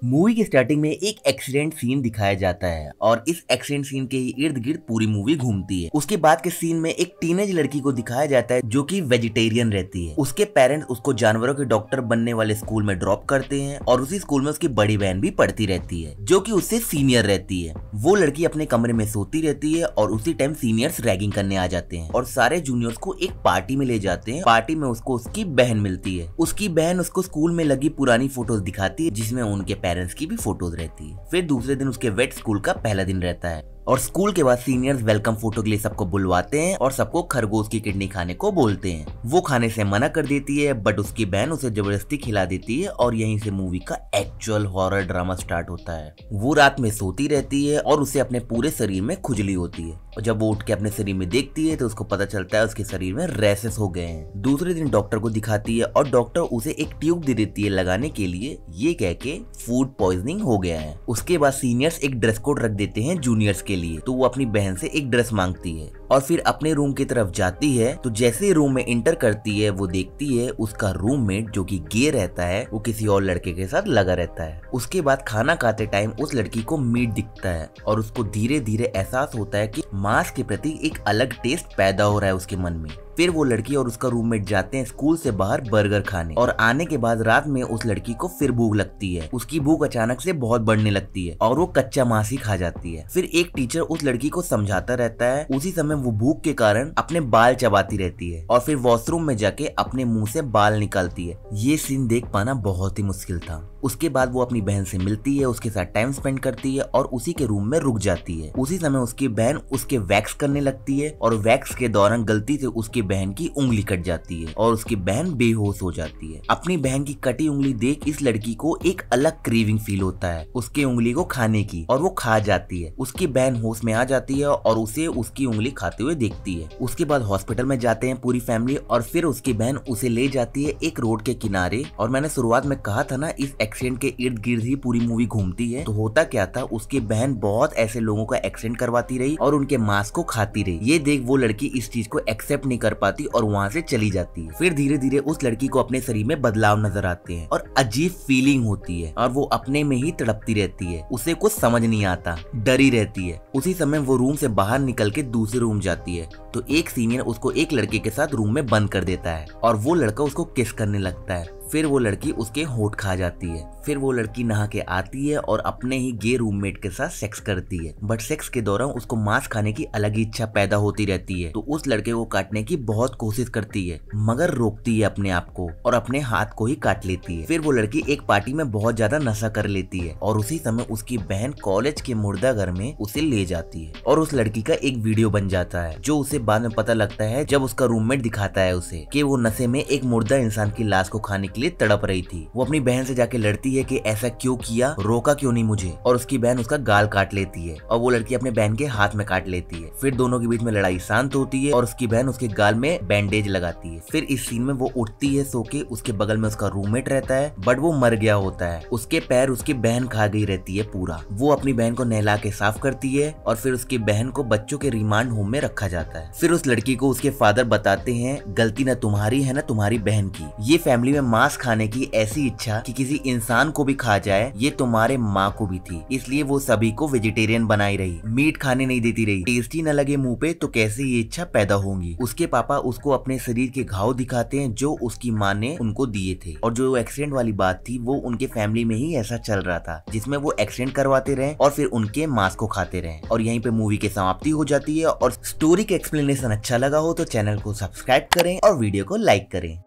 Movie की starting में एक एक्सीडेंट सीन दिखाया जाता है और इस एक्सीडेंट सीन के ही इर्द गिर्द पूरी मूवी घूमती है। उसके बाद के सीन में एक टीनेज लड़की को दिखाया जाता है जो कि वेजिटेरियन रहती है। उसके पेरेंट्स उसको जानवरों के डॉक्टर बनने वाले स्कूल में ड्रॉप करते हैं और उसी स्कूल में उसकी बड़ी बहन भी पढ़ती रहती है जो कि उससे सीनियर रहती है। वो लड़की अपने कमरे में सोती रहती है और उसी टाइम सीनियर्स रैगिंग करने आ जाते हैं और सारे जूनियर्स को एक पार्टी में ले जाते हैं। पार्टी में उसको उसकी बहन मिलती है। उसकी बहन उसको स्कूल में लगी पुरानी फोटोज दिखाती है जिसमें उनके पेरेंट्स की भी फोटोज रहती है। फिर दूसरे दिन उसके वेट स्कूल का पहला दिन रहता है और स्कूल के बाद सीनियर्स वेलकम फोटो के लिए सबको बुलवाते हैं और सबको खरगोश की किडनी खाने को बोलते हैं। वो खाने से मना कर देती है बट उसकी बहन उसे जबरदस्ती खिला देती है और यहीं से मूवी का एक्चुअल हॉरर ड्रामा स्टार्ट होता है। वो रात में सोती रहती है और उसे अपने पूरे शरीर में खुजली होती है और जब वो उठ के अपने शरीर में देखती है तो उसको पता चलता है उसके शरीर में रैशेस हो गए हैं। दूसरे दिन डॉक्टर को दिखाती है और डॉक्टर उसे एक ट्यूब दे देती है लगाने के लिए, ये कह के फूड पॉइजनिंग हो गया है। उसके बाद सीनियर्स एक ड्रेस कोड रख देते हैं जूनियर्स के लिए, तो वो अपनी बहन से एक ड्रेस मांगती है और फिर अपने रूम की तरफ जाती है। तो जैसे ही रूम में इंटर करती है वो देखती है उसका रूममेट जो कि गे रहता है वो किसी और लड़के के साथ लगा रहता है। उसके बाद खाना खाते टाइम उस लड़की को मीट दिखता है और उसको धीरे धीरे एहसास होता है कि मांस के प्रति एक अलग टेस्ट पैदा हो रहा है उसके मन में। फिर वो लड़की और उसका रूममेट जाते हैं स्कूल से बाहर बर्गर खाने और आने के बाद रात में उस लड़की को फिर भूख लगती है। उसकी भूख अचानक से बहुत बढ़ने लगती है और वो कच्चा मांस ही खा जाती है। फिर एक टीचर उस लड़की को समझाता रहता है। उसी समय वो भूख के कारण अपने बाल चबाती रहती है और फिर वॉशरूम में जाके अपने मुंह से बाल निकालती है। ये सीन देख पाना बहुत ही मुश्किल था। उसके बाद वो अपनी बहन से मिलती है, उसके साथ टाइम स्पेंड करती है और उसी के रूम में रुक जाती है। उसी समय उसकी बहन उसके वैक्स करने लगती है और वैक्स के दौरान गलती से उसकी बहन की उंगली कट जाती है और उसकी बहन बेहोश हो जाती है। अपनी बहन की कटी उंगली देख इस लड़की को एक अलग क्रेविंग फील होता है उसकी उंगली को खाने की और वो खा जाती है। उसकी बहन होश में आ जाती है और उसे उसकी उंगली खाते हुए देखती है। उसके बाद हॉस्पिटल में जाते हैं पूरी फैमिली और फिर उसकी बहन उसे ले जाती है एक रोड के किनारे। और मैंने शुरुआत में कहा था ना इस एक्सीडेंट के इर्द गिर्द ही पूरी मूवी घूमती है। तो होता क्या था, उसकी बहन बहुत ऐसे लोगों का एक्सीडेंट करवाती रही और उनके मांस को खाती रही। ये देख वो लड़की इस चीज को एक्सेप्ट नहीं कर पाती और वहाँ से चली जाती है। फिर धीरे धीरे उस लड़की को अपने शरीर में बदलाव नजर आते हैं और अजीब फीलिंग होती है और वो अपने में ही तड़पती रहती है। उसे कुछ समझ नहीं आता, डरी रहती है। उसी समय वो रूम से बाहर निकल के दूसरे रूम जाती है तो एक सीनियर उसको एक लड़के के साथ रूम में बंद कर देता है और वो लड़का उसको किस करने लगता है। फिर वो लड़की उसके होठ खा जाती है। फिर वो लड़की नहा के आती है और अपने ही गे रूममेट के साथ सेक्स करती है बट सेक्स के दौरान उसको मांस खाने की अलग ही इच्छा पैदा होती रहती है। तो उस लड़के को काटने की बहुत कोशिश करती है मगर रोकती है अपने आप को और अपने हाथ को ही काट लेती है। फिर वो लड़की एक पार्टी में बहुत ज्यादा नशा कर लेती है और उसी समय उसकी बहन कॉलेज के मुर्दा घर में उसे ले जाती है और उस लड़की का एक वीडियो बन जाता है जो उसे बाद में पता लगता है जब उसका रूममेट दिखाता है उसे कि वो नशे में एक मुर्दा इंसान की लाश को खाने लिए तड़प रही थी। वो अपनी बहन से जाके लड़ती है कि ऐसा क्यों किया, रोका क्यों नहीं मुझे, और उसकी बहन उसका गाल काट लेती है और वो लड़की अपने बहन के हाथ में काट लेती है। फिर दोनों के बीच में लड़ाई शांत होती है और उसकी बहन उसके गाल में बैंडेज लगाती है। फिर इस सीन में वो उठती है सो के, उसके बगल में उसका रूममेट रहता है बट वो मर गया होता है। उसके पैर उसकी बहन खा गई रहती है पूरा। वो अपनी बहन को नहला के साफ करती है और फिर उसकी बहन को बच्चों के रिमांड होम में रखा जाता है। फिर उस लड़की को उसके फादर बताते हैं गलती न तुम्हारी है न तुम्हारी बहन की। ये फैमिली में मांस खाने की ऐसी इच्छा कि किसी इंसान को भी खा जाए ये तुम्हारे माँ को भी थी, इसलिए वो सभी को वेजिटेरियन बनाई रही, मीट खाने नहीं देती रही। टेस्टी न लगे मुंह पे तो कैसे ये इच्छा पैदा होंगी। उसके पापा उसको अपने शरीर के घाव दिखाते हैं जो उसकी माँ ने उनको दिए थे और जो एक्सीडेंट वाली बात थी वो उनके फैमिली में ही ऐसा चल रहा था जिसमें वो एक्सीडेंट करवाते रहे और फिर उनके मांस को खाते रहे। और यहीं पे मूवी की समाप्ति हो जाती है। और स्टोरी का एक्सप्लेनेशन अच्छा लगा हो तो चैनल को सब्सक्राइब करें और वीडियो को लाइक करें।